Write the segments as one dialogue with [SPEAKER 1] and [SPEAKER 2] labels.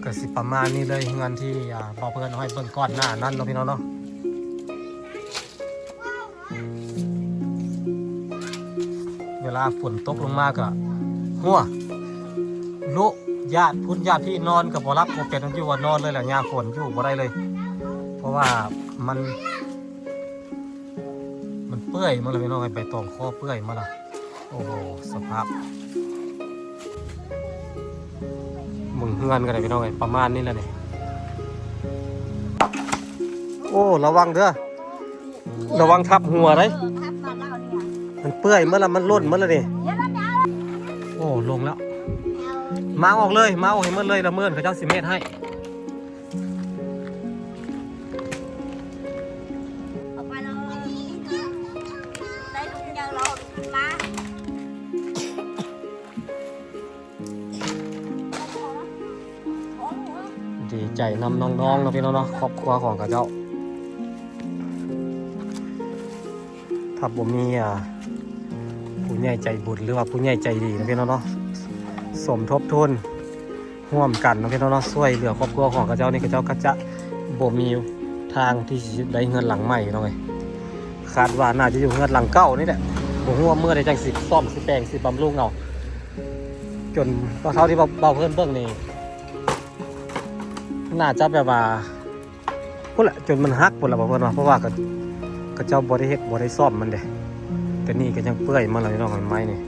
[SPEAKER 1] ก็สิประมาณนี้เลยเงินที่บ่เพิ่นให้เบิ่งก่อนหน้านั้นเนาะพี่น้องเนาะเวลาฝนตกลงมาก็หัวลุญาติพุ่นญาติพี่นอนกับบ่รับบ่เป็นอยู่ว่านอนเลยแหละยามฝนอยู่บ่ได้เลยเพราะว่ามันเปื่อยมาเลยพี่น้องไอ้ใบตองคอเปื่อยมาละโอ้โหสภาพมึงเฮือนกันเลยพี่น้องไอ้ประมาณนี้แหละเนี่ยโอ้ระวังเด้อระวังทับหัวเลยมันเปื่อยเมื่อละมันล่นเมื่อละนี่โอ้ลงแล้วมาออกเลยมาออกให้เมื่อเลยละเมื่อเขาเจ้า10 เมตรให้ดีใจนำน้องๆเนาะพี่น้องเนาะครอบครัวของเขาเจ้าถ้าผมมีผู้ใหญ่ใจบุญหรือว่าผู้ใหญ่ใจดีนะพี่น้องเนาะสมทบทุนร่วมกันนะพี่น้องเนาะช่วยเหลือครอบครัวของเขาเจ้านี่เขาเจ้าก็จะบ่มีทางที่จะได้เงินหลังใหม่น้องเอ้ยคาดว่าน่าจะอยู่เงินหลังเก่านี่แหละบ่ฮู้ว่าเมื่อใดจังสิซ่อมสิแปลงสิบำรุงเอาจนเท่าที่เบาเพิ่นเบิ่งนี่น่าจะแบบว่าพุ่นแหละจนมันหักพุ่นละบ่เพิ่นว่าเพราะว่าก็เจ้าบ่ได้เฮ็ดบ่ได้ซ่อมมันเด้แต่นี่ก็ยังเปื่อยมาเลยน้องไม้นี่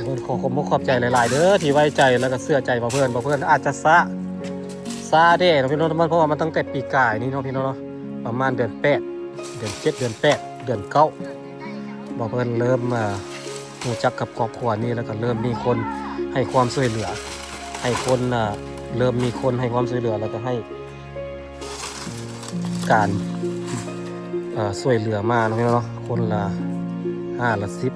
[SPEAKER 1] เพิ่นขอบใจหลายๆเด้อที่ไว้ใจแล้วก็เชื่อใจบ่เพิ่นอาจจะซาเด้เนาะพี่น้องเพราะว่ามันตั้งแต่ปีกายนี่เนาะพี่น้องเนาะประมาณเดือน8เดือน7เดือน8เดือน9บ่เพิ่นเริ่มรู้จักกับครอบครัวนี้แล้วก็เริ่มมีคนให้ความช่วยเหลือให้คนเริ่มมีคนให้ความช่วยเหลือแล้วก็ให้การช่วยเหลือมาเนาะคนละ5 ละ 10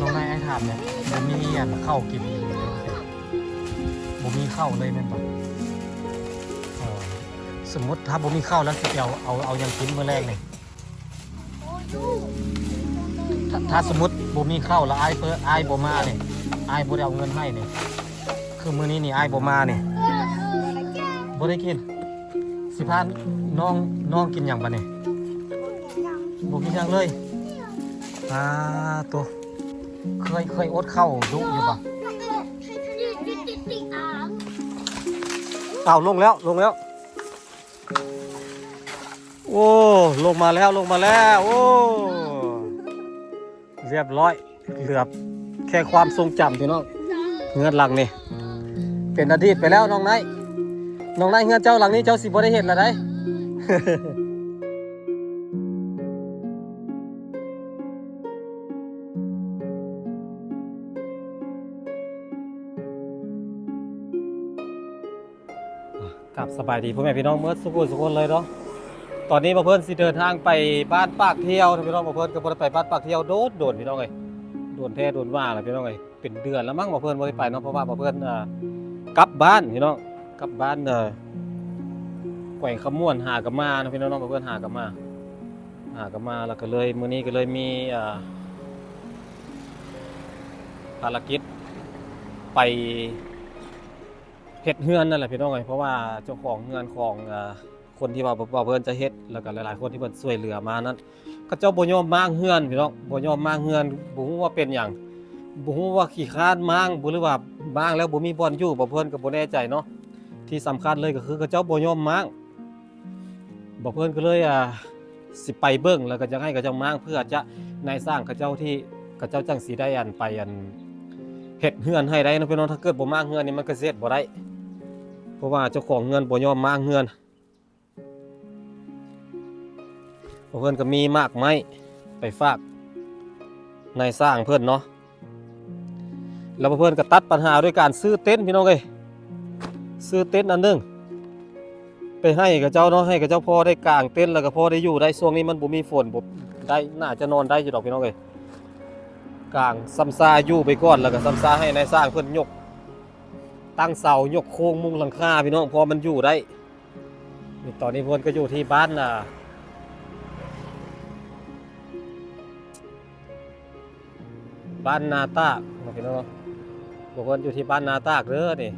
[SPEAKER 1] น้องนายไอ้ถามเนี่ยบ่มีข้าวกินเลยบ่มีข้าวเลยแม่นบ่สมมติถ้าบ่มีข้าวแล้วสิเอายังกินมื้อแรกนี่ถ้าสมมติบ่มีข้าวแล้วอ้ายบ่มานี่อ้ายบ่ได้เอาเงินให้นี่คือมื้อนี้นี่อ้ายบ่มานี่บ่ได้กินสิพาน้องกินหยังบัดนี้บ่กินหยังเลยตัวเคยอดข้าวดุอยู่ปะลงแล้วโอ้ลงมาแล้วโอ้เรียบร้อยเหลือแค่ความทรงจำพี่น้องเงินหลังนี่เป็นอดีตไปแล้วน้องนายเงินเจ้าหลังนี้เจ้าสิบ่ได้เห็นละได้ กับสบายดีพ่อแม่พี่น้องเมื่อสุขเลยเนาะตอนนี้บ่เพิ่นสิเดินทางไปบ้านปากเที่ยวพี่น้องบ่เพิ่นก็บ่ได้ไปบ้านปากเที่ยวโดนพี่น้องเอ้ยโดนแท้โดนว่าล่ะพี่น้องเอ้ยเป็นเดือนแล้วมั้งบ่เพิ่นบ่ได้ไปเนาะเพราะว่าบ่เพิ่นกลับบ้านพี่น้องกลับบ้านแขวงขมวนหากะมานะพี่น้องบ่เพิ่นหากะมาแล้วก็เลยมื้อนี้ก็เลยมีภารกิจไปเฮ็ดเฮือนนั่นแหละพี่น้องเอ้ยเพราะว่าเจ้าของเฮือนของคนที่ว่าเพิ่นจะเฮ็ดแล้วก็หลายๆคนที่เพิ่นช่วยเหลือมานั้นก็เจ้าบ่ยอมมางเฮือนพี่น้องบ่ยอมมางเฮือนบ่ฮู้ว่าเป็นหยังบ่ฮู้ว่าขี้คร้านมางบ่หรือว่ามางแล้วบ่มีบ่อนอยู่บ่เพิ่นก็บ่แน่ใจเนาะที่สำคัญเลยก็คือเขาเจ้าบ่ยอมมางบ่เพิ่นก็เลยสิไปเบิ่งแล้วก็จะให้เขาเจ้ามางเพื่อจะนายสร้างเขาเจ้าที่เขาเจ้าจังสิได้ไปเฮ็ดเฮือนให้ได้นะพี่น้องถ้าเกิดบ่มางเฮือนนี่มันก็เฮ็ดบ่ได้เพราะว่าเจ้าของเงินบ่ยอมมางเฮือนเพิ่นก็มีมากไม้ไปฝากนายสร้างเพิ่นเนาะ แล้วเพื่อนก็ตัดปัญหาด้วยการซื้อเต็นท์พี่น้องเอ้ยซื้อเต็นท์อันหนึงไปให้กับเจ้าเนาะให้กับเจ้าพ่อได้กางเต็นท์แล้วก็พ่อได้อยู่ได้ช่วงนี้มันบ่มีฝนบ่ได้น่าจะนอนได้อยู่ดอกพี่น้องเอ้ยกางซ้ำซาอยู่ไปก่อนแล้วก็ซ้ำซาให้นายสร้างเพิ่นยกตั้งเสายกโครงมุงหลังคาพี่น้องพอมันอยู่ได้นี่ตอนนี้เพิ่นก็อยู่ที่บ้านบ้านนาตากเนาะพี่น้องเนาะเพิ่นอยู่ที่บ้านนาตากเด้อนี่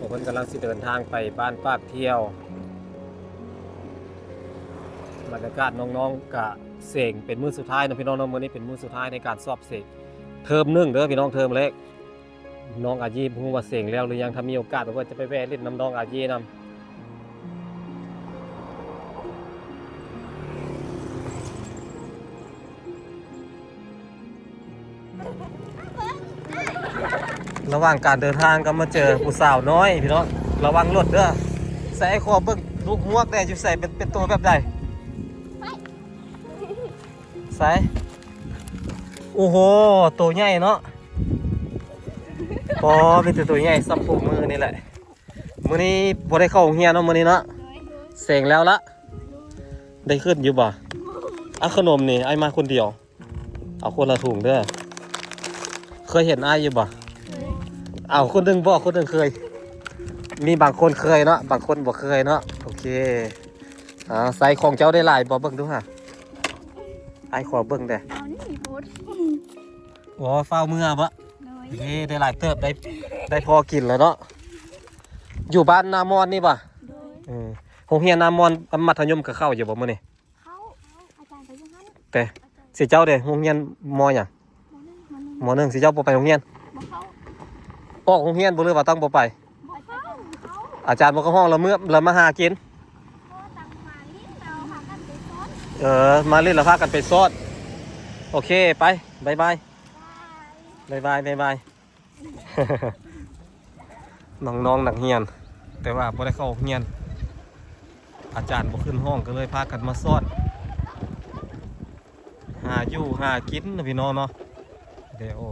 [SPEAKER 1] เพิ่นกำลังสิเดินทางไปบ้านปากเที่ยวบรรยากาศน้องๆกะเสงเป็นมื้อสุดท้ายนะพี่น้องเนาะมื้อนี้เป็นมื้อสุดท้ายในการสอบเสกเทอม1เด้อพี่น้องเทอมแรกน้องอายีบ่ฮู้ว่าเสงแล้วหรือยังถ้ามีโอกาสเพิ่นจะไปแวะเล่นน้ำน้องอายีนำระหว่างการเดินทางก็มาเจอผู้สาวน้อยพี่น้องระวังรถเด้อใส่คอเบิ่งลูกฮวกแน่อยู่ใส่เป็นตัวแบบใดใส่โอ้โหตัวใหญ่เนาะพอเป็นตัวใหญ่ซับปูมือนี่แหละมื้อนี้บ่ได้เข้าโรงเรียนเนาะมื้อนี้เนาะเสงแล้วละได้ขึ้นอยู่บ่อ่ะขนมนี่ไอ้มาคนเดียวเอาคนละถุงเด้อเคยเห็นอ้ายอยู่บ่เอาคนหนึ่งบอกคนหนึ่งเคยมีบางคนเคยเนาะบางคนบอกเคยเนาะโอเคใส่ของเจ้าได้หลายบอกเบิ่งดูฮะไอ้ขอเบิ่งเด้
[SPEAKER 2] เอานี่พุด
[SPEAKER 1] โอ้เฝ้าเมื่อปะเฮ้ได้หลายเติบได้พอกินแล้วเนาะอยู่บ้านนามอนนี่ปะโรงเรียนนามอนมัธยมกับเข้าอยู่บ่มื้อนี้
[SPEAKER 2] เขาอาจารย์ไปยังงั้น
[SPEAKER 1] แต่สิเจ้าเด้โรงเรียนมอหยังม.1สิเจ้าบ่ไปโรงเรียนออกโรงเรียนบ่หรือว่าต้องบ่ไปอาจารย์บอกก็ห้องเราเมื่อเรามาหากินมาเล่นเราพากันไปซอดโอเคไปบายบายบายบายบายบายน้องๆหนักเฮียนแต่ว่าพอได้เข้าเฮียนอาจารย์บอกขึ้นห้องก็เลยพากันมาซอดหาอยู่หากินนะพี่น้องเนาะเดี๋ยว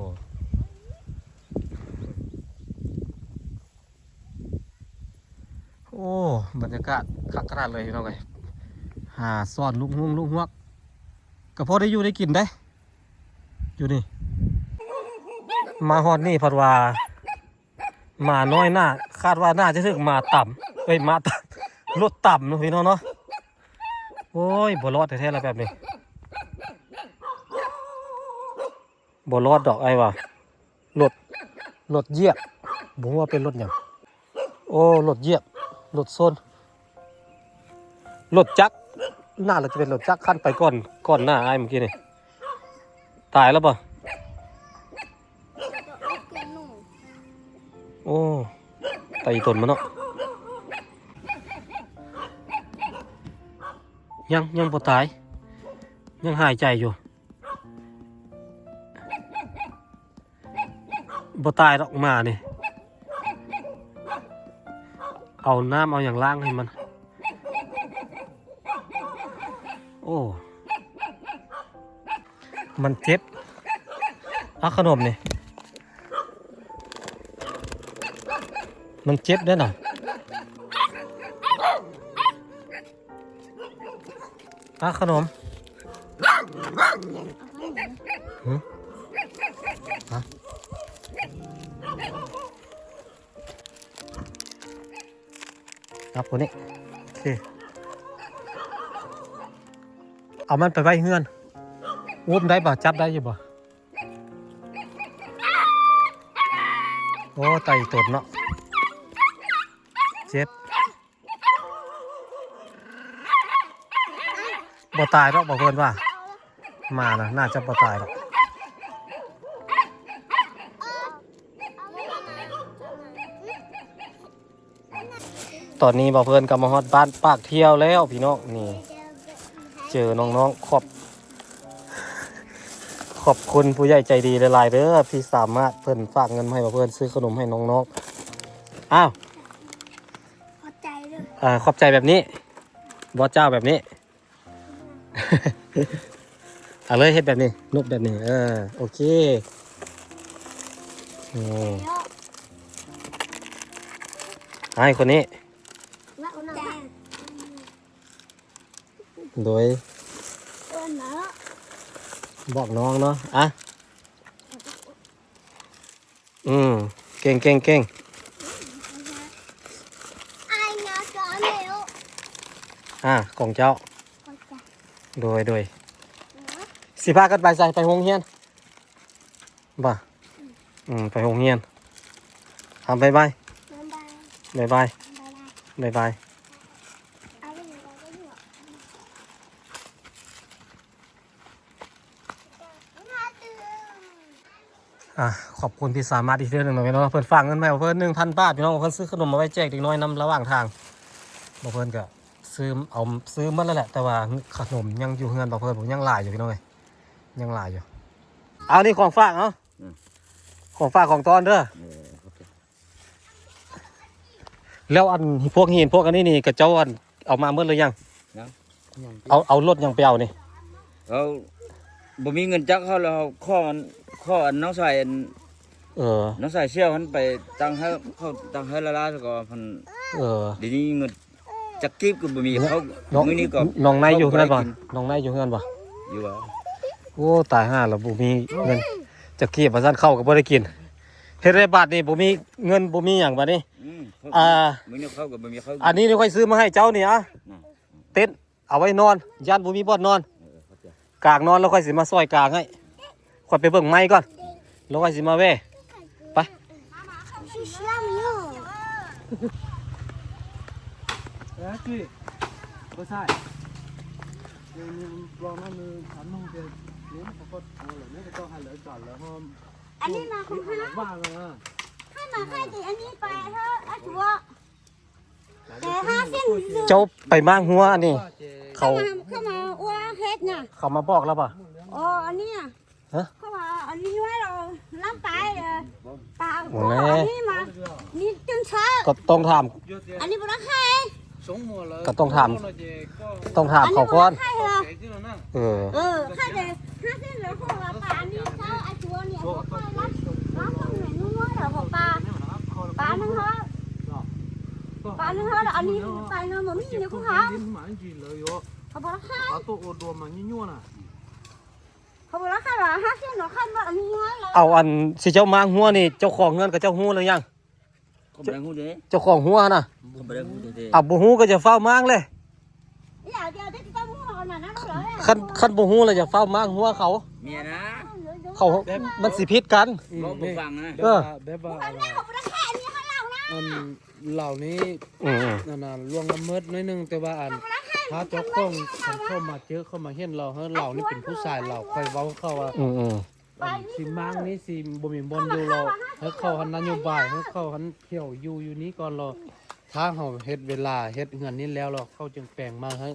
[SPEAKER 1] โอ้บรรยากาศคักขนาดเลยพี่น้องเลยหาซ่อนลูกฮวกก็พอได้อยู่ได้กินได้อยู่นี่มาฮอดนี่พัดว่ามาน้อยหน้าคาดว่าน่าจะถึงมาต่ำมาต่ำรถต่ำเนาะพี่น้องเนาะโอ้ยบ่รอดแท้ๆแล้วแบบนี้บ่รอดดอกไอ้ว่ะรถเหยียบบ่ว่าเป็นรถหยังโอ้รถเหยียบรถโซนรถจักรน่าจะเป็นรถจักรขั้นไปก่อนหน้าไอ้เมื่อกี้นี่ตายแล้วป่ะโอ้ไตตนมันเนาะยังบ่ตายยังหายใจอยู่บ่ตายหรอกมานี่เอาน้ำเอาอย่างล่างให้มันโอ้มันเจ็บขนมนี่มันเจ็บด้วยนะขนมครับคนนี้โอเคเอามันไปไว้เฮือนอุ้มได้ป่ะจับได้อยู่ป่ะโอ้ไตตดเนาะเจ็บบ่ตายหรอกบอกเพื่อนว่ามานะน่าจะบ่ตายหรอกตอนนี้บอกเพื่อนกำลังฮอดบ้านปากเที่ยวแล้วพี่น้องนี่เจอน้องๆขอบคุณผู้ใหญ่ใจดีหลายๆเด้อพี่สามารถเพิ่นฝากเงินมาให้บอกเพื่อนซื้อขนมให้น้องๆอ้าวขอบใจด้วยขอบใจแบบนี้บอสเจ้าแบบนี้ เอาเลยเฮ็ดแบบนี้นุบแบบนี้โอเคโอ้
[SPEAKER 2] เยอะ
[SPEAKER 1] ให้คนนี้
[SPEAKER 2] แล้วเอาหน้า
[SPEAKER 1] โดย
[SPEAKER 2] เอิ้นเนาะ
[SPEAKER 1] บอกน้องเนาะอ่ะเก่งเก่งเก่ง
[SPEAKER 2] ไอ้เนาะก็เร็ว
[SPEAKER 1] ของเจ้า
[SPEAKER 2] ก็จะ
[SPEAKER 1] โดยสิพากันไปใส่ไปโรงเรียนบ่ไปโรงเรียนทำบายบาย
[SPEAKER 2] บ๊ายบาย
[SPEAKER 1] บายบาย
[SPEAKER 2] บ๊ายบาย
[SPEAKER 1] บายบาย
[SPEAKER 2] เอาไปอยู่เอาไปอยู่มาตื่น
[SPEAKER 1] ขอบคุณพี่สามารถอีกเรื่องหนึ่งหน่อยพี่น้องเพิ่นฝากเงินมาเพิ่น1,000 บาทพี่น้องเพิ่นซื้อขนมมาไว้แจกเด็กน้อยนำระหว่างทางบ่เพิ่นก็ซื้อหมดแล้วแหละแต่ว่าขนมยังอยู่เฮือนบ่เพิ่นผมยังหลายอยู่พี่น้องเอ้ยยังหลายอยู่เอานี่ของฝากเนาะของฝากของตอนเด้อแล้วอันพวกหินพวกอันนี้นี่กับเจ้าอันเอามาเมื่อหรือยังเอารถยังไปเอานี่
[SPEAKER 3] เราบ่มีเงินจักเขาแล้วข้ออันน้องชายอัน น้องชายเชี่ยวมันไปตั้งให้ละลาซะก่อนเพิ่นเดี๋ยวนี้เงินจักกีบก็บ่มีเขามื้อนี้ก็
[SPEAKER 1] น้องนายอยู่เฮือนบ่น้องนายอยู่เฮือนบ่
[SPEAKER 3] อยู่ว่า
[SPEAKER 1] โอ้ตายห่าแล้วบ่มีเงินจะเก็บว่าซั่นเข้าก็บ่ได้กินเฮ็ดได้บาทนี่บ่มีเงินบ่มีหยังบัดนี้
[SPEAKER 3] มื้อนี้เขาก็บ่มีเขา
[SPEAKER 1] อันนี้นี่ค่อยซื้อมาให้เจ้านี่เต็นท์เอาไว้นอนย่านบ่มีบ่อนนอนกางนอนแล้วค่อยสิมาซอยกางให้ค่อยไปเบิ่งไม้ก่อนแล้วค่อยสิมาแว่ไป
[SPEAKER 2] ชิชลามิโอ
[SPEAKER 4] 去，不菜。ลองนั่นมือขันน้องเจเลี้ยงเขาก็เอาเลยนี่ก็ต้องให้เหลือก่อนแล้วพอ
[SPEAKER 2] อันนี้มาของข้า
[SPEAKER 4] ว่างเลยนะ
[SPEAKER 2] ให้มาให้ตีอันนี้ไปเถอะอาชัวแต่ห้าเส้น
[SPEAKER 1] เจ้าไปมางหัวอันนี้เขา
[SPEAKER 2] เข้ามาอ้วเฮ็ดน่ะ
[SPEAKER 1] เขามาบอกแล้วป่ะ
[SPEAKER 2] อ๋ออันนี้อ่ะ
[SPEAKER 1] ฮะ
[SPEAKER 2] เข้ามาอันนี้ไว้เราล้ำไปปลา
[SPEAKER 1] โอ้แม่
[SPEAKER 2] อันนี้มานี่จนช้า
[SPEAKER 1] ก็ต้องถาม
[SPEAKER 2] อันนี้บุรักใคร
[SPEAKER 4] สงหมดเลย
[SPEAKER 1] ก็ต้องถาม ต้องถาม
[SPEAKER 2] อันนี้
[SPEAKER 1] เขา
[SPEAKER 2] บุ
[SPEAKER 1] ก่อ
[SPEAKER 2] รั
[SPEAKER 1] น
[SPEAKER 2] กใครเหรอ
[SPEAKER 1] เออ
[SPEAKER 2] ข้าแต่ห้าเส้นเหลือของปลาอันนี้เขาอาชัวเนี่ยเขาค่อยรับคนเหมือนนู้นเหรอของปลานึงเขาปลานึงเขาอันนี้ไปเนาะเหมือนมีเนื้อของเขา
[SPEAKER 4] ลิ้นหมาจีเลยโย
[SPEAKER 2] เขาบุรักใคร
[SPEAKER 4] ปลาตัวโอดวมันยั่วน่ะ
[SPEAKER 2] เขาบุรักใครเหรอห้าเส้นเหรอขั้นว่าอันนี้น้อยเลย
[SPEAKER 1] เอาอันสิเจ้ามางหัวนี่เจ้าของเงินกับเจ้าฮู้หรือยัง
[SPEAKER 3] เขาบ่ได้ฮู้เด้
[SPEAKER 1] เจ้าของหัวน่ะ
[SPEAKER 3] เขาบ่ได้ฮู้เด้
[SPEAKER 1] อ่ะบ่ฮู้ก็จะเฝ้ามางเลย
[SPEAKER 2] อย่าเดี๋ยวได้ต้องหัวหน่อยนะเหรอ
[SPEAKER 1] คันบ่ฮู้แล้วจะเฝ้ามางหัวเขา
[SPEAKER 3] เมียนะ
[SPEAKER 1] เขามันสิผิดกัน
[SPEAKER 3] บ่บ่ฟังนะ
[SPEAKER 4] แบบว่า
[SPEAKER 2] อันนี้เขาบุรักใครอันนี้เขาเล่านะ
[SPEAKER 4] อันเหล่านี้
[SPEAKER 1] อืม
[SPEAKER 4] นั่นน่ะล่วงละเมิดน้อยนึงแต่ว่าอันถ้าเจ้าของเข้ามาเจอเข้ามาเห็นเราเฮ้ยเรานี่เป็นผู้ชายเราคอยเว้าเข้าว่า
[SPEAKER 1] อืม
[SPEAKER 4] สิมังนี่สิบ่มีบนอยู่เราเฮ้ยเข้าหันนโยบายเฮ้ยเข้าหันเที่ยวอยู่นี้ก่อนเราถ้าเฮาเฮ็ดเวลาเฮ็ดเงินนี้แล้วเราเข้าจึงแปลงมาเฮ้ย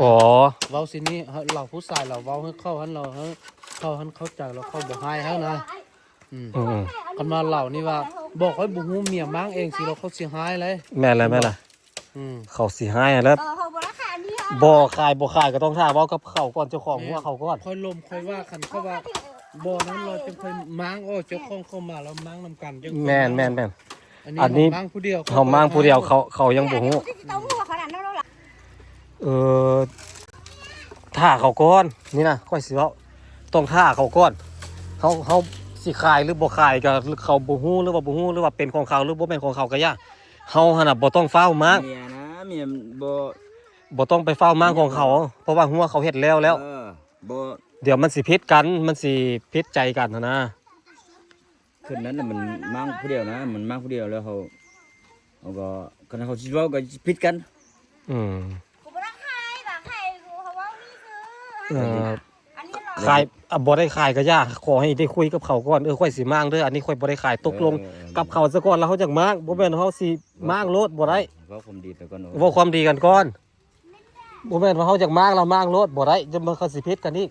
[SPEAKER 1] อ๋อ
[SPEAKER 4] เว้าสินี้เราผู้ชายเราเว้าให้เข้าหันเราเฮ้ยเข้าหันเข้าใจเราเข้าบ่ให้เฮานะอืม
[SPEAKER 1] อืม
[SPEAKER 4] กันมาเหล่านี่ว่าบอกให้บ่ฮู้เมียมังเองสิเราเขาสิหายเลย
[SPEAKER 1] แม่นแล้วแม่นล่ะ
[SPEAKER 4] อืม
[SPEAKER 1] เขาสิให้แล้ว
[SPEAKER 2] เขาบุรักใครอันนี้
[SPEAKER 1] บ่ขายก็ต้องถามเว้ากับเขาก่อนเจ้าของหัวเขาก่อน
[SPEAKER 4] ค่อยลมค่อยว่าคันเขาว่าบ่นั้นเราจึงค่อยมังเจ้าของเข้ามาแล้วมังนำกันจึง
[SPEAKER 1] แม่น
[SPEAKER 4] อันนี้มังผู้เดียว
[SPEAKER 1] เขามางผู้เดียวเขายังบ่ฮู้
[SPEAKER 2] ต้องหัวขนาดนั้นแล้วล่ะ
[SPEAKER 1] ท่าเขาก่อนนี่นะค่อยสิเว้าต้องท่าเขาก่อนเขาสิขายหรือบ่ขายก็เขาบ่ฮู้หรือว่าบ่ฮู้หรือว่าเป็นของเขาหรือบ่เป็นของเขาก็ยากเฮาหั่นน่ะบ่ต้องเฝ้ามาง
[SPEAKER 3] เมียนะเมียบ่
[SPEAKER 1] บ่ต้องไปเฝ้ามางของเขา เพราะว่าหัวเขาเฮ็ดแล้ว
[SPEAKER 3] บ่
[SPEAKER 1] เดี๋ยวมันสิผิดกันมันสิผิดใจกันนะ
[SPEAKER 3] คืนนั้นน่ะมันมั่งผู้เดียวนะมันมั่งผู้เดียวแล้วเขาก็คันเขาสิเว้าก็ผิดกัน
[SPEAKER 1] อืม
[SPEAKER 2] กูบุรักใครบักใครกูเขาว่านี่คือ อันนี้เรา
[SPEAKER 1] ขายบ่ได้ขายก็ยากขอให้ได้คุยกับเขาก่อนค่อยสิมางเด้ออันนี้ค่อยบ่ได้ขายตกลงกับเขาซะก่อนแล้วเขาจักมางบ่แม่นเฮาสิมางโลดบ่ได้
[SPEAKER 3] เว้าความดีแต่ก่อน
[SPEAKER 1] เว้าความดีกันก่อนบ่แม่นว่าเฮาจักมางแล้วมางโลดบ่ได้จะมาเขาสิผิดกันอีก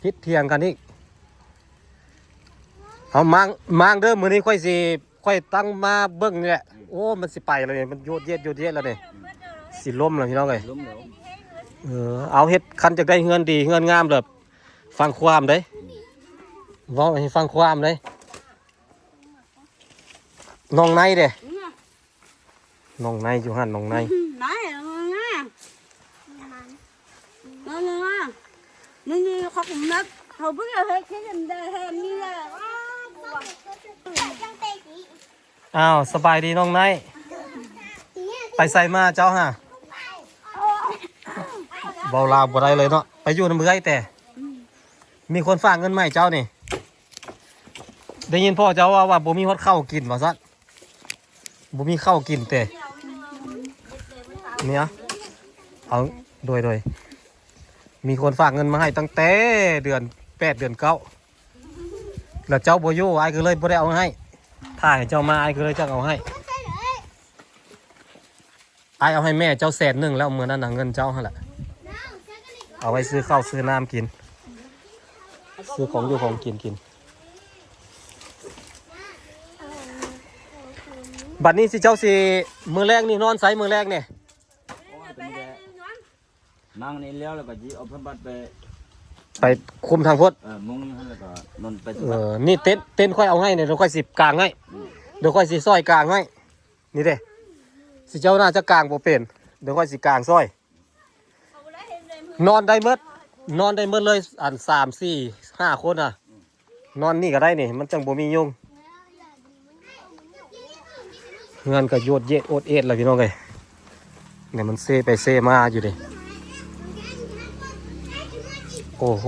[SPEAKER 1] ผิดเถียงกันอีกเฮามางเด้อมื้อนี้ค่อยตั้งมาเบิ่งนี่แหละโอ้มันสิไปแล้วนี่มันโยดเย็ดแล้วนี่สิล้มแล้วพี่น้องเอ้ย
[SPEAKER 3] ล้มแล้ว
[SPEAKER 1] เอาเฮ็ดคันจากได้เฮือนดีเฮือนงามเลย ฟังความเด้เว้าให้ฟังความเด้น้องในเด้น้องในอยู่หั่นน้องใน
[SPEAKER 2] nói là nghe nó nghe nó như khó cùng đất không biết là hết cái gì đây hết như là
[SPEAKER 1] อ้าวสบายดีน้องในไปใส่มาเจ้าฮะเบาลาวบ่ได้เลยเนาะไปอยู่น้ำเบื่อยแต่มีคนฝากเงินมาให้เจ้านี่ได้ยินพ่อเจ้าว่าบ่มีฮอดข้าวกินว่าซั่นบ่มีข้าวกินแต่เนี่ยเอาโดยมีคนฝากเงินมาให้ตั้งแต่เดือน8เดือน9แล้วเจ้าบ่อยู่อ้ายก็เลยบ่ได้เอาให้ถ้าให้เจ้ามาอ้ายก็เลยจะเอาให้อ้ายเอาให้แม่เจ้า100,000แล้วมื้อนั้นน่ะเงินเจ้าหั่นแหละเอาไว้ซื้อข้าวซื้อน้ำกินซื้อของอยู่ของกินบัดนี้สิเจ้าสิมื้อแรกนี่นอนไสมื้อแรกนี่
[SPEAKER 3] นั่งนี่แล้วก็สิเอาเพิ่นบัดไป
[SPEAKER 1] ไปคุมทางพุทธ
[SPEAKER 3] มุงอยู่หั่นแล้วก็นอนไปส
[SPEAKER 1] นี่เต้นค่อยเอาให้เนี่ยเดี๋ยวค่อยสิกลางให้เดี๋ยวค่อยสิซอยกลางให้นี่เด้สิเจ้าน่าจะกลางบ่เป็นเดี๋ยวค่อยสิกลางซอยนอนได้หมดเลยอัน3 4 5คนอ่ะนอนนี่ก็ได้นี่มันจังบ่มียุงเงินก็โยดเยดโอดเอ็ดแล้วพี่น้องเอ้ยเนี่ยมันเซไปเซมาอยู่ดิโอ้โห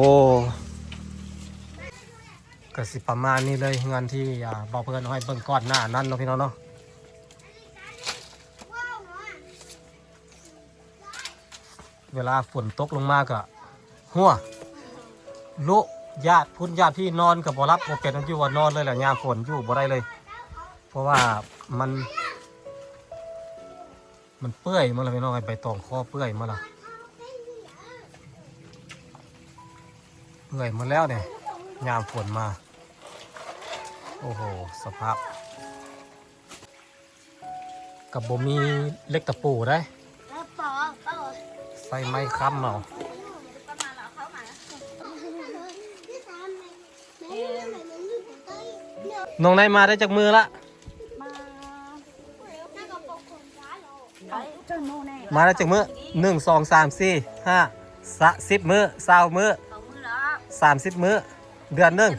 [SPEAKER 1] ก็สิประมาณนี้เลยเงินที่บอกเพื่อนเอาให้เบิ่งก่อนหน้านั้นเนาะพี่น้องเนาะเวลาฝนตกลงมาก็หัวลุญาติพี่นอนกับบ่รับบ่เป็นอยู่ว่านอนเลยแหละยามฝนอยู่บ่ได้เลยเพราะว่ามันเปื่อยมาแล้วพี่น้องไอ้ใบตองคอเปื่อยมาแล้วเปื่อยมาแล้วเนี่ยยามฝนมาโอ้โหสภาพกับบ่มีเล็กตะปูได้ใส่ไม้ค้ำเอาน้องนายมาได้จากมือละมาได้จากมือ1 2 3 4 5 10 มื้อ20 มื้อ30 มื้อเดือนหนึ่ง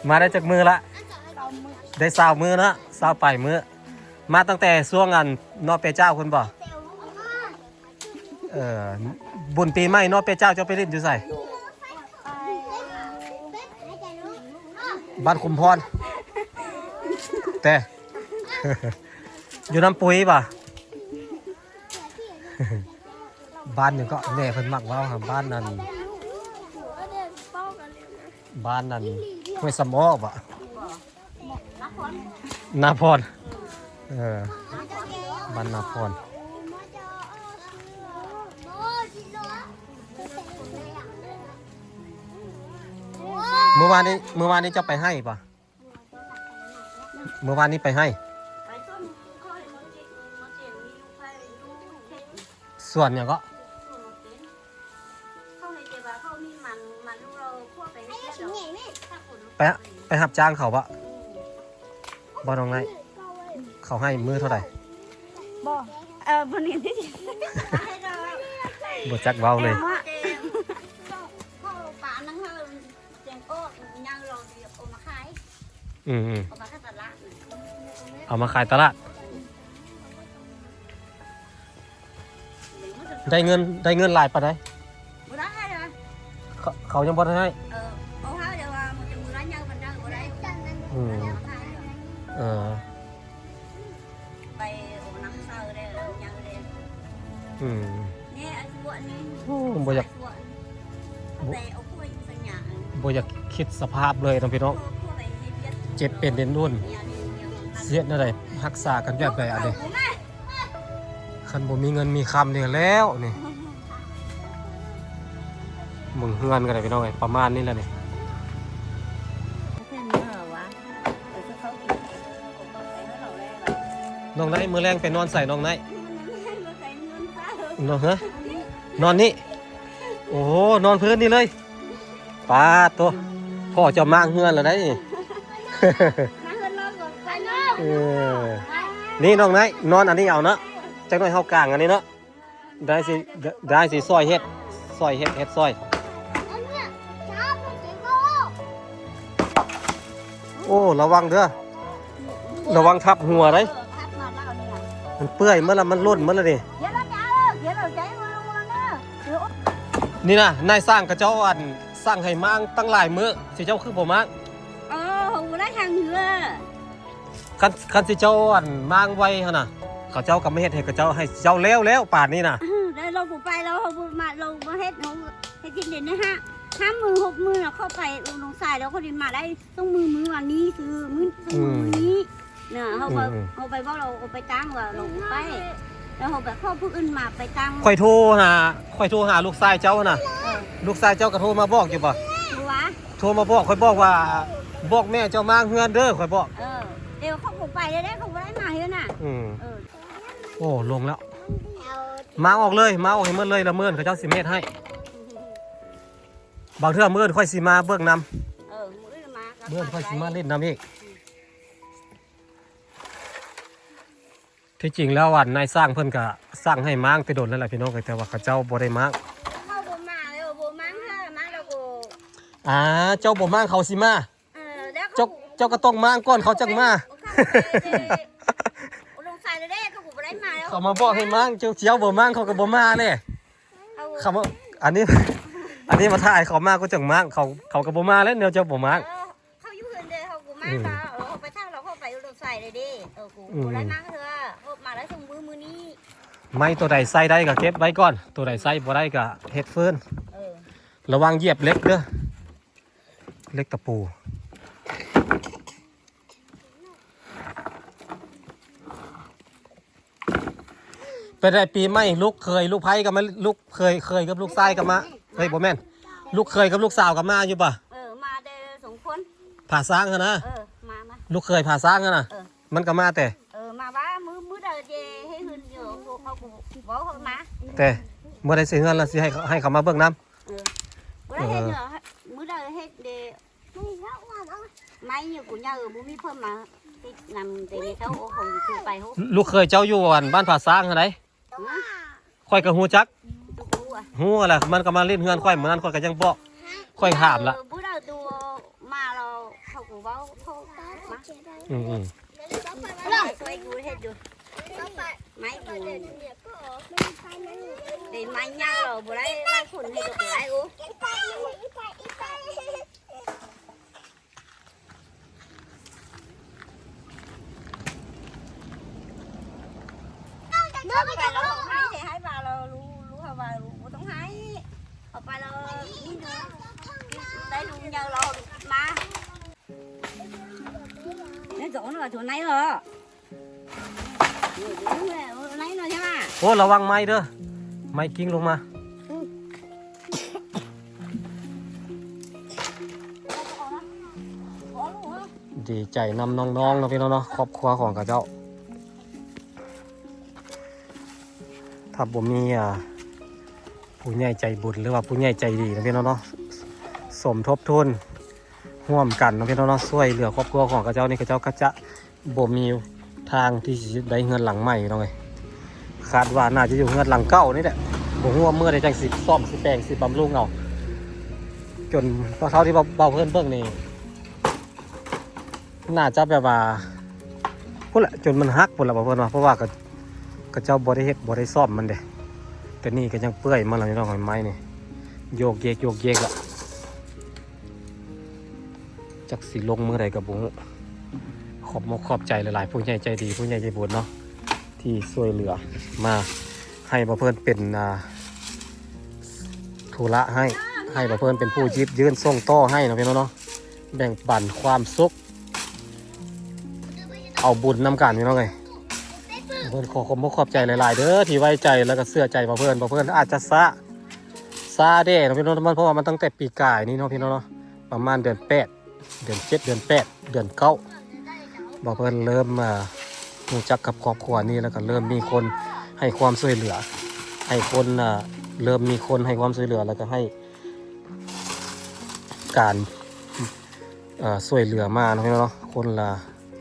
[SPEAKER 1] มาได้จากมือละได้20 มื้อนะ20 ปลายมื้อมาตั้งแต่ช่วงอันนอเปเจ้าคุณบ่บุญปีใหม่นอเปเจ้าเจ้าไปเล่นอยู่ใส่บ้านคุมพรแต่ อยู่น้ำปุ๋ยป่ะ บ้านหนึ่งก็แม่เพิ่นมักว่าบ้านนั้นห้วยสมอป่ะนาพรบ้านนาพรเมื่อวานนี้จะไปให้ป่ะเมื่อวานนี้ไปให้ส่วนอย่างก็ไปหับจ้างเขาปะบอลตรงไหนเขาให้มือเท่าไหร่
[SPEAKER 2] วันนี้ที่
[SPEAKER 1] บจักเบาเลยเอามาขายตลาดได้เงินหลายปะได้เขายังบ่ได้ให้
[SPEAKER 2] ไปน้ำเศร้าได้ยังเลยนี่ไอ้พวกนี้
[SPEAKER 1] บ่อยากบ่อยากคิดสภาพเลยน้องพี่น้องเจ็บเป็นเด่นด้วนเสียดอะไรรักษากันแบบไหนอะไรคันบ่มีเงินมีคำเนี่ยแล้วนี่มึงเฮือนกันเลยพี่น้องไงประมาณนี้แหละนี่น้องไนมือแรงไปนอนใส่น้องไนนอนฮะนอนนี่ โอ้นอนพื้นนี่เลยปาตัวพ่อจะมางเฮือนแล้วได้นี่
[SPEAKER 2] มาเฮือนนอนก่อนไปเนาะ
[SPEAKER 1] เออนี่น้องนายนอนอันนี้เอาเนาะจักหน่อยเฮากลางอันนี้เนาะได้สิซอยเฮ็ดซอยเฮ็ดซอย
[SPEAKER 2] อันเนี้ยจ้าไปเก็บโล
[SPEAKER 1] โอ้ระวังเด้อระวังทับหัวได้
[SPEAKER 2] พัดมาแล้วเนี่ย
[SPEAKER 1] มันเปื่อยเมื่อละมันล่นเมื่อละนี่
[SPEAKER 2] เดี๋ยวเราจะเดี๋ยวเราใจมาลงมาเนาะเดี๋ยว
[SPEAKER 1] นี่นะนายสร้างกระเจ้าอันสร้างให้มางตั้งหลายมื้อสิเจ้าคือบ่มาง
[SPEAKER 2] หูได้ทางเหนือ
[SPEAKER 1] คันสิเจ้าอันมางไว้หั่นน่ะเขาเจ้าก็ไม่เฮ็ดให้กระเจ้าให้เจ้าแล้วป่านนี้น่ะ
[SPEAKER 2] ได้เราไปเรามาเราเฮ็ดเราให้กินเด่นนะฮะ5 มือ 6 มือเข้าไปลงสายแล้วเขาดินมาได้ต้องมือวันนี้คือมือนี้เนี่ยเขาไปบอกเราไปตั้งว่าเราไปแล้วเขาแบบเข้าผู้อื่นมาไปตั้ง
[SPEAKER 1] ค่อยโทรหาลูกชายเจ้าน่ะลูกชายเจ้าก็โทรมาบอกอยู่บ่
[SPEAKER 2] ดูวะ
[SPEAKER 1] โทรมาบอกค่อยบอกว่าบอกแม่เจ้ามาเฮือนเด้อค่อยบอก
[SPEAKER 2] เดี๋ยวเขาไปได้เขาได้มาเฮ้ยน่ะ
[SPEAKER 1] โอ้ลงแล้วมาออกเลยมาออกให้หมดเลยละเมินเขาเจ้าสิเมตรให้บางเทื่อเมินค่อยสิมาเบิ่งนำ
[SPEAKER 2] มือมา
[SPEAKER 1] เมินค่อยสิมาเล่นนำอีกที่จริงแล้วนายสร้างเพิ่นก็สร้างให้ม้างไปโดนแล้วแหละพี่น้องแต่ว่าเขาเจ้าบ่ได้ม้าง
[SPEAKER 2] เขาบ่มาเลยบ่มามาแล้วก็
[SPEAKER 1] เจ้าบ่ม้างเขาสิมาเจ้าก็ต้องม้างก่อนเขาจังมา
[SPEAKER 2] ลงสายเลยได้เขาบ่ได้มาแล้ว
[SPEAKER 1] เขามาบอกให้ม้างเจ้าบ่ม้างเขาก็บ่มาเลยเขาว่าอันนี้มาถ่ายเขามาก็จังม้างเขาก็บ่มาแล้วแนวเจ้าบ่ม้าง
[SPEAKER 2] เขาอยู่เฮือนเด้เขาบ่มาเขาไปทางเราเข้าไปลงสายเลยเด้กูบ่ได้มาเถอะเขามาได้ส่งมือนี้
[SPEAKER 1] ไม้ตัวใดใส่ได้ก็เก็บไว้ก่อนตัวใดใส่บ่ได้ก็เฮ็ดฟืนระวังเหยียบเล็กเด้อเล็กตะปูไปได้ปีใหม่ลูกไผ่กับมาลูกเคยกับลูกชายกับมาเฮ้ยบ่แม่นลูกเคยกับลูกสาวกับมาอยู่ป่ะ
[SPEAKER 2] มาได้2 คน
[SPEAKER 1] ผ่าสร้างนะ
[SPEAKER 2] มา
[SPEAKER 1] ลูกเคยผ่าสร้างนะมันก็มาแต่
[SPEAKER 2] มาว่ามือเด้อเจให้หืนอยู่เขาบ่เขามา
[SPEAKER 1] แต่เมื่อได้สิเฮือนแล้วสิให้เขามาเบิ่งน้ำ
[SPEAKER 2] บ่ได้เฮ็ดเนาะมือเด้อเฮ็ดเด้ไม่อยู่กูย่าบ่มีเพิ่มมาติดนำแต่เขาคงคือไปเฮา
[SPEAKER 1] ลูกเคยเจ้าอยู่บ้านผ่าสร้างไหนค่อยก็ฮู้จักฮู้ล่ะมันก็มาเล่นเฮือนค่อยเหมือนนั้นค่อยก็ยังบอกค่อยถามละ
[SPEAKER 2] บ่ได้ตัวมาเราเขาก็เว้าเขามาไปกูเฮ็ดอยู่ไม่กูเดี๋ยวไม่ย่าเราบ่ได้ไล่คนให้กับไล่กูเมื่อไปเราให้ให้มาเรารู้ค่ะว่ารู้ต้องให้เอาไปเรานี่ดูได้ดูnhờเรามานี่chỗ nó là chỗ này rồi chỗ này rồi xem à
[SPEAKER 1] โอ้ระวังไม้เด้อไม้กิ้งลงมาดีใจนำน้องๆเนาะพี่น้องเนาะครอบครัวของกับเจ้าถ้าบ่มีผู้ใหญ่ใจบุญหรือว่าผู้ใหญ่ใจดีนะพี่น้องเนาะสมทบทุนร่วมกันนะพี่น้องเนาะช่วยเหลือครอบครัวของกับเจ้านี่กับเจ้าก็จะบ่มีทางที่จะได้เงินหลังใหม่น้องเอ้ยคาดว่าน่าจะอยู่เงินหลังเก่านี่แหละบ่ฮู้ว่าเมื่อใดจังสิซ่อมสิแปลงสิบำรุงเอาจนพอเท่าที่เบาเพิ่นเบิ่งนี่น่าจะแบบว่าพุ่นแหละจนมันหักพุ่นละบ่เพิ่นว่าเพราะว่าก็เจ้าบ่ได้เฮ็ดบ่ได้ซ่อมมันเด้แต่นี่ก็ยังเปื่อยมาแล้วนี่น้องไม้นี่โยกเยกอะจักสิลงมือใดก็บ่ฮู้ขอบใจหลายๆผู้ใหญ่ใจดีผู้ใหญ่ใจบุญเนาะที่ช่วยเหลือมาให้บ่เพิ่นเป็นธุระให้บ่เพิ่นเป็นผู้ยิบยื่นส่งต่อให้เนาะพี่น้องเนาะแบ่งปันความสุขเอาบุญนำกันพี่น้องเอ้ยเพิ่นขอบใจหลายๆเด้อที่ไว้ใจแล้วก็เชื่อใจบ่เพิ่นอาจจะซาเด้เนาะพี่น้องเพราะว่ามันตั้งแต่ปีกายนี่เนาะพี่น้องเนาะประมาณเดือน8เดือน7เดือน8เดือน9บ่เพิ่นเริ่มรู้จักกับครอบครัวนี้แล้วก็เริ่มมีคนให้ความช่วยเหลือให้คน เริ่มมีคนให้ความช่วยเหลือแล้วก็ให้การช่วยเหลือมาเนาะคนละ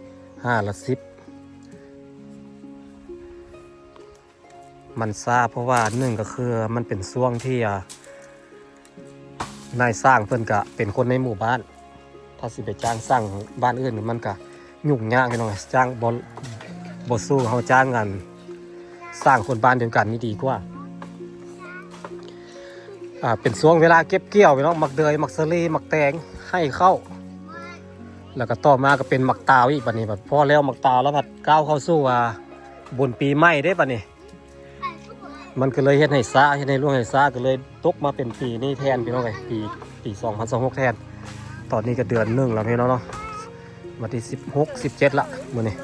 [SPEAKER 1] 5 ละ 10มันซาเพราะว่าหนึ่งก็คือมันเป็นช่วงที่นายสร้างเพิ่นก็เป็นคนในหมู่บ้านถ้าสิไปจ้างสร้างบ้านอื่นมันก็ยุ่งยากพี่น้องจ้างบ่สู้เขาจ้างกันสร้างคนบ้านเดียวกันนี่ดีกว่าเป็นช่วงเวลาเก็บเกี่ยวพี่น้องมักเดยมักสะลีมักแตงให้เข้าแล้วก็ต่อมาก็เป็นมักตาวอีกบัดนี้บัดพอแล้วมักตาวแล้วบัดก้าวเข้าสู่บนปีใหม่ได้บัดนี้มันก็เลยเฮ็ดให้ซาเฮ็ดให้ล่วงให้ซาก็เลยตกมาเป็นปีนี้แทนพี่น้องไงปี2026แทนตอนนี้ก็เดือน1แล้วพี่น้องเนาะวันที่16 17ละมื้อนี้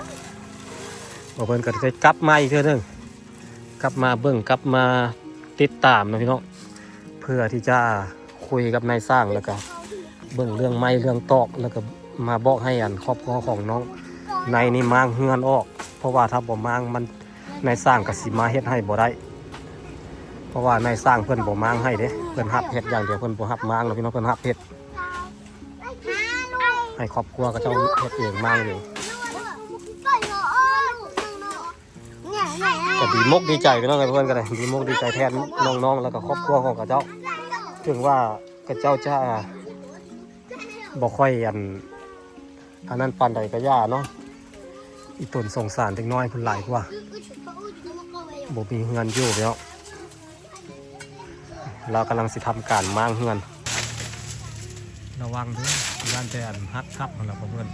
[SPEAKER 1] บ่เพิ่นก็ได้กลับมาอีกเทื่อนึงกลับมาเบิ่งกลับมาติดตามนะพี่น้องเพื่อที่จะคุยกับนายสร้างแล้วก็เบิ่งเรื่องไม้เรื่องตอกแล้วก็มาบอกให้ครอบครัวของน้องนายนี่มางเฮือนออกเพราะว่าถ้าบ่มางมันนายสร้างก็สิมาเฮ็ดให้บ่ได้เพราะว่านายสร้างเพิ่นบ่มางให้เด้เพิ่นรับเฮ็ดอย่างเดียวเพิ่นบ่รับมางนะพี่น้องเพิ่นรับเฮ็ดให้ครอบครัวก็เจ้าเฮ็ดเองมางเองก็ดีมกดีใจพี่น้องไงเพื่อนกันเลยดีมกดีใจแทนน้องๆแล้วก็ครอบครัวของกระเจ้าถึงว่ากระเจ้าจะบอกค่อยอันนั้นปานใดก็ย่าเนาะอีตนสงสารเด็กน้อยคนหลายกว่าบ่มีเงินอยู่แล้วเรากำลังสิทำการมางเงินระวังด้วยด้านแต่ฮักทับของเราเพื่อน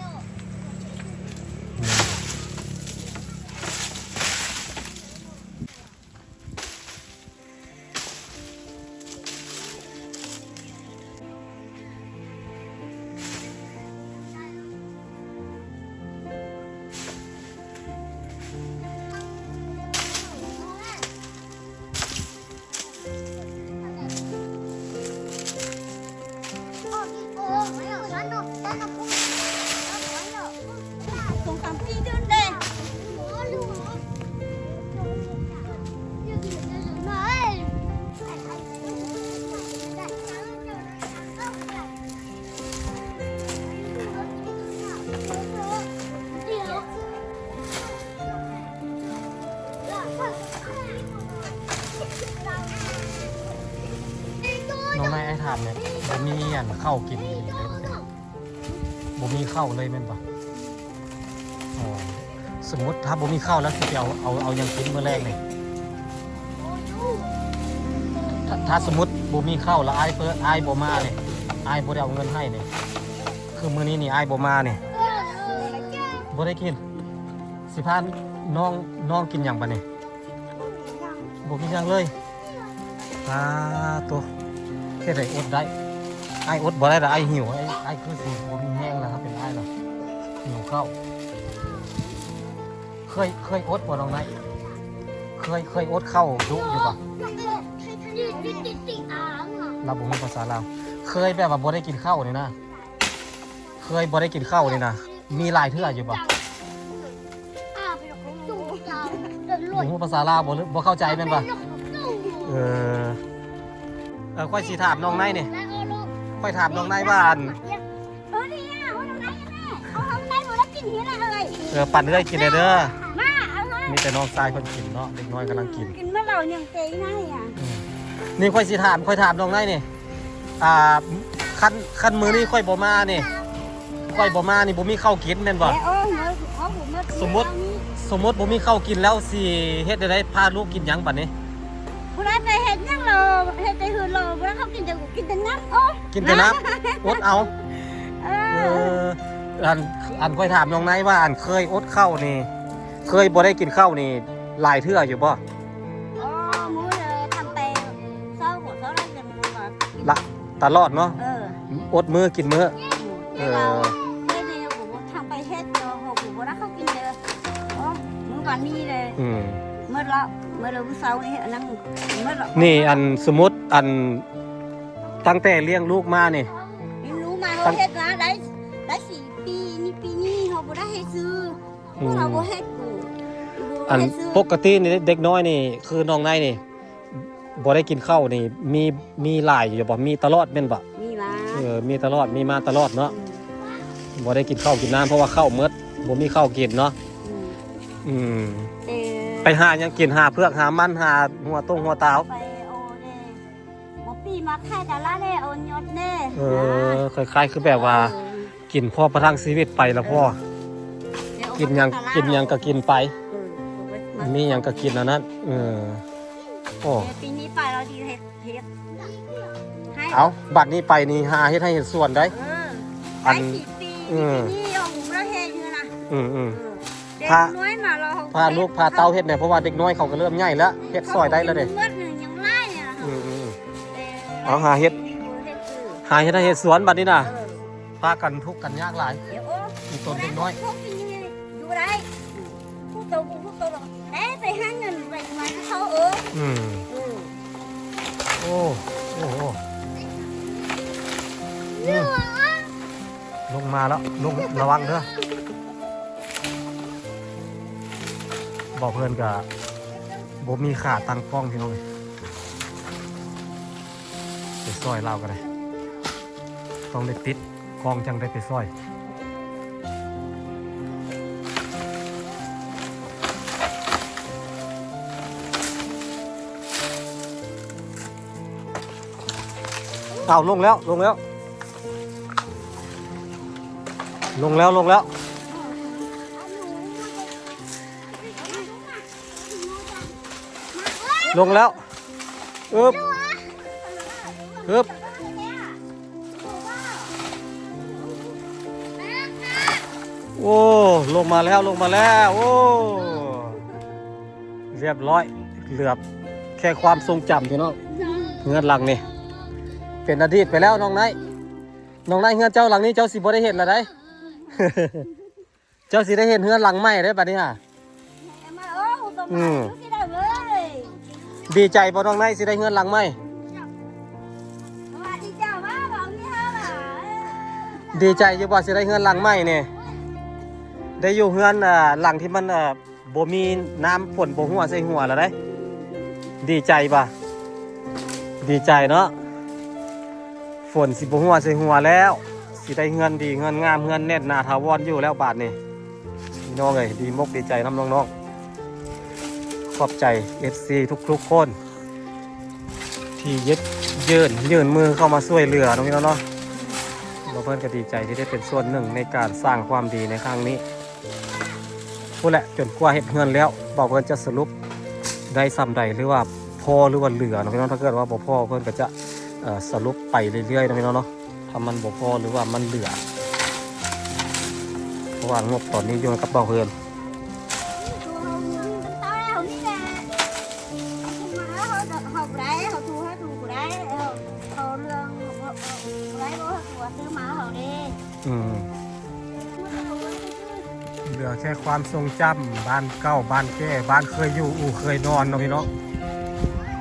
[SPEAKER 1] น้องนายไอ้ถามเนี่ยบ่มีข้าวกินเลยบ่มีข้าวเลยแม่นปะอ๋อสมมติถ้าบ่มีข้าวแล้วสิไปเอายังกินมื้อแรกนี่ถ้าสมมติบ่มีข้าวแล้วอ้ายบ่มาเนี่ยอ้ายบ่ได้เอาเงินให้เนี่ยคือมื้อนี้นี่อ้ายบ่มาเนี่ยบ่ได้กินสิพาน้องกินหยังปะเนี่ยบ่กินหยังเลยตัวแค่ไหนอดได้ไอ้อดบ่ได้แต่ไอ้หิวไอ้คือสิบ่มีแห้งแล้วครับเป็นไอ้หรอหิวข้าวเคยอดบ่น้องนายเคยอดข้าวดุอยู่ปะเราบ่ฮู้ภาษาลาวเคยแบบว่าบ่ได้กินข้าวนี่นะเคยบ่ได้กินข้าวนี่นะมีหลายเทื่ออยู่ปะบ่ฮู้ภาษาลาวบ่เข้าใจแม่นปะค่อยสิถามน้องนายนี่ค่อยถามน้องนายว่าปั่นได้กินเลยเด้อมีแต่น้องชายคนกินเนาะเด็กน้อยกำลังกิน
[SPEAKER 2] กินเมื่อเรายังเตยง่ายอ่ะ
[SPEAKER 1] นี่ค่อยสิถามน้องนายนี่คันมือนี่ค่อยบ่มานี่ค่อยบ่มานี่บ่มีข้าวกินแม่นบ่สมมติบ่มีข้าวกินแล้วสิเฮ็ดได้พาลูกกินหยังบัดนี้
[SPEAKER 2] ผู้นั้นไปเห็ดยังเราเห็ดไปหืนเราผู้นั้นเขากินแต่น้ำโอ้
[SPEAKER 1] กินแต่น้ำอดเอาอันค่อยถามน้องนายว่าเคยอดข้าวนี่เคยบ่ได้กินข้าวนี่หลายเทื่ออยู่บ่
[SPEAKER 2] มื้อทำไปเช้าหัวเช้าได้แต่มื้อ
[SPEAKER 1] ละตลอดเนาะอดมื้อกินมื้อ
[SPEAKER 2] ได้ดีผมทำไปเฮ็ดผมบ่ได้เขากินเลยมื้อก่อนนี้เลยเมื่อเราผู้สาวนี่อันนั้น
[SPEAKER 1] นี่อันสมมติตั้งแต่เลี้ยงลูกมานี่
[SPEAKER 2] รู้มาเขาเฮ็ดนะได้4 ปีนี่ปีนี้เขาบ่ได้ให้ซื้อเขาบ่ให้กู
[SPEAKER 1] ปกตินี่เด็กน้อยนี่คือน้องนายนี่ บ่ได้กินข้าวนี่มีหลายอยู่บ่มีตลอดแม่นบ่
[SPEAKER 2] มีมา
[SPEAKER 1] มีตลอดมีมาตลอดเนาะบ่ได้กินข้าวกินน้ำเพราะว่าข้าวหมดบ่มีข้าวกินเนาะ
[SPEAKER 2] อืม
[SPEAKER 1] อืม
[SPEAKER 2] แต่
[SPEAKER 1] ไปหาหยังกินหาเพือกหามันหาหัวต้งหัวตาว
[SPEAKER 2] ไปโอเด้หมอปีมาค่ายแต่ละเด้โอนยศเด้
[SPEAKER 1] คล้ายๆคือแบบว่ากินพอประทังชีวิตไปแล้วพ่อกินหยังก็กินไปมีหยังก็กินอันนั้นโอ้
[SPEAKER 2] ปีนี้ไปเราดีเฮ็ดให้
[SPEAKER 1] เอาบัดนี้ไปนี่หาเฮ็ดให้เห็นส่วนได้
[SPEAKER 2] อัน4 ปีนี่เอาหมูระเฮ็ดอยู่นะเด็กน้อยมาเรา
[SPEAKER 1] พาลูกพาเต้าเฮ็ดเนี่ยเพราะว่าเด็กน้อยเขาก็เริ่มใหญ่แล้วเฮ็ดซอยได้แล้วเด้
[SPEAKER 2] เมื่อหนึ่งยังไล่เนี่ย
[SPEAKER 1] เอาหาเฮ็ดให้เฮ็ดสวนบัดนี้น่ะพากันทุกข์กันยากหลาย
[SPEAKER 2] เดี๋ยว
[SPEAKER 1] มีต้นเด็กน้อย
[SPEAKER 2] พวกนี้ดูได้พวกโตไปหาเงินไปมาเขา
[SPEAKER 1] โอ้ลงมาแล้วลงระวังเด้อบอกเพื่อนกับบ่มีขาตั้งกล้องพี่น้องไปซอยเรากันเลยต้องได้ติดกล้องจังได้ไปซอยเอาลงแล้วลงแล้วอึบโอ้ลงมาแล้วโอ้เรียบร้อยเหลือบแค่ความทรงจำพี่น้องเงื่อนหลังนี่เป็นอดีตไปแล้วน้องนายเฮือนเจ้าหลังนี้เจ้าสิบ่ได้เห็นละได้ เจ้าสิได้เห็นเฮือนหลังใหม่ได้บัดนี้ฮะดีใจบ่น้องนายสิได้เฮือนหลังใหม่ดีใจอยู่บ่สิได้เฮือนหลังใหม่นี่ได้อยู่เฮือนหลังที่มันบ่มีน้ำฝนบ่หัวใส่หัวแล้วได้ดีใจบ่ดีใจเนาะฝนสิบ่หัวใส่หัวแล้วสิได้เงินดีเงินงามเงินแน่นหนาถาวรอยู่แล้วบาทนี่พี่น้องเอ้ยดีมกดีใจน้ำน้องๆขอบใจ FC ทุกๆคนที่ยื่นมือเข้ามาช่วยเหลือน้องพี่น้องเนาะเราเพิ่นก็ดีใจที่ได้เป็นส่วนหนึ่งในการสร้างความดีในครั้งนี้พูดแหละจนกว่าเฮ็ดเงินแล้วบอกเพิ่นจะสรุปได้ซ้ำใดหรือว่าพอหรือว่าเหลือน้องพี่น้องถ้าเกิดว่าบ่พอเพิ่นก็จะสรุปไปเรื่อยๆนะพี่น้องเนาะถ้ามันบ่พอหรือว่ามันเหลือเพราะว่างบตอนนี้อยู่กับเบาเพิ่นเหลือแค่ความทรงจำบ้านเก่าบ้านแก่บ้านเคยอยู่เคยนอนเนาะพี่น้อง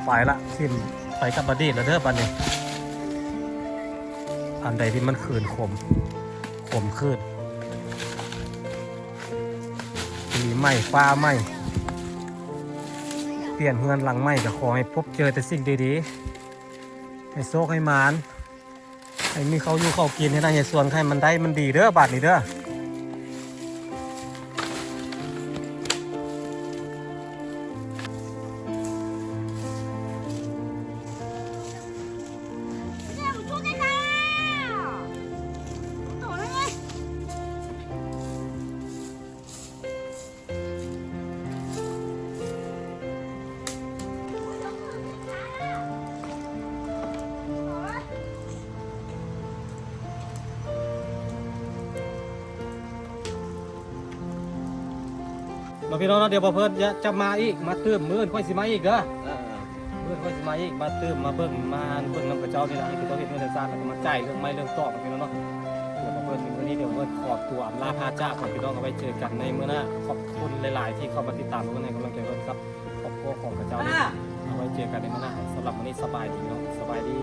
[SPEAKER 1] ไปละทิมไปกับอดีตแล้วเด้อบัดนี้อันใดที่มันคืนขมขึ้นปีใหม่ฟ้าใหม่เปลี่ยนเฮือนหลังใหม่ก็ขอให้พบเจอแต่สิ่งดีๆให้โชคให้หมานให้มีเขาอยู่เขากินให้ได้ให้ส่วนให้มันได้มันดีเด้อบัดนี้เด้อเราพี่น้องเนาะเดี๋ยวพอเพิ่นจะมาอีกมาเติมมื้อค่อยสิมาอีกเด้อมื้อค่อยสิมาอีกมาเติมมาเบิ่งน้ำกระเจ้านี่ล่ะให้พี่ต้องเฮ็ดเงินได้ซ่านแล้วก็มาจ่ายเรื่องไม้เรื่องตอกพี่น้องเนาะเดี๋ยวพอเพิ่นมื้อนี้เดี๋ยวเพิ่นขอตัวลาพาจากก่อนพี่น้องเอาไว้เจอกันในมื้อหน้าขอบคุณหลายๆที่เข้ามาติดตามเพิ่นให้กำลังใจเพิ่นครับครอบครัวของกระเจ้านี่เอาไว้เจอกันในมื้อหน้าสำหรับมื้อนี้สบายดีเนาะสบายดี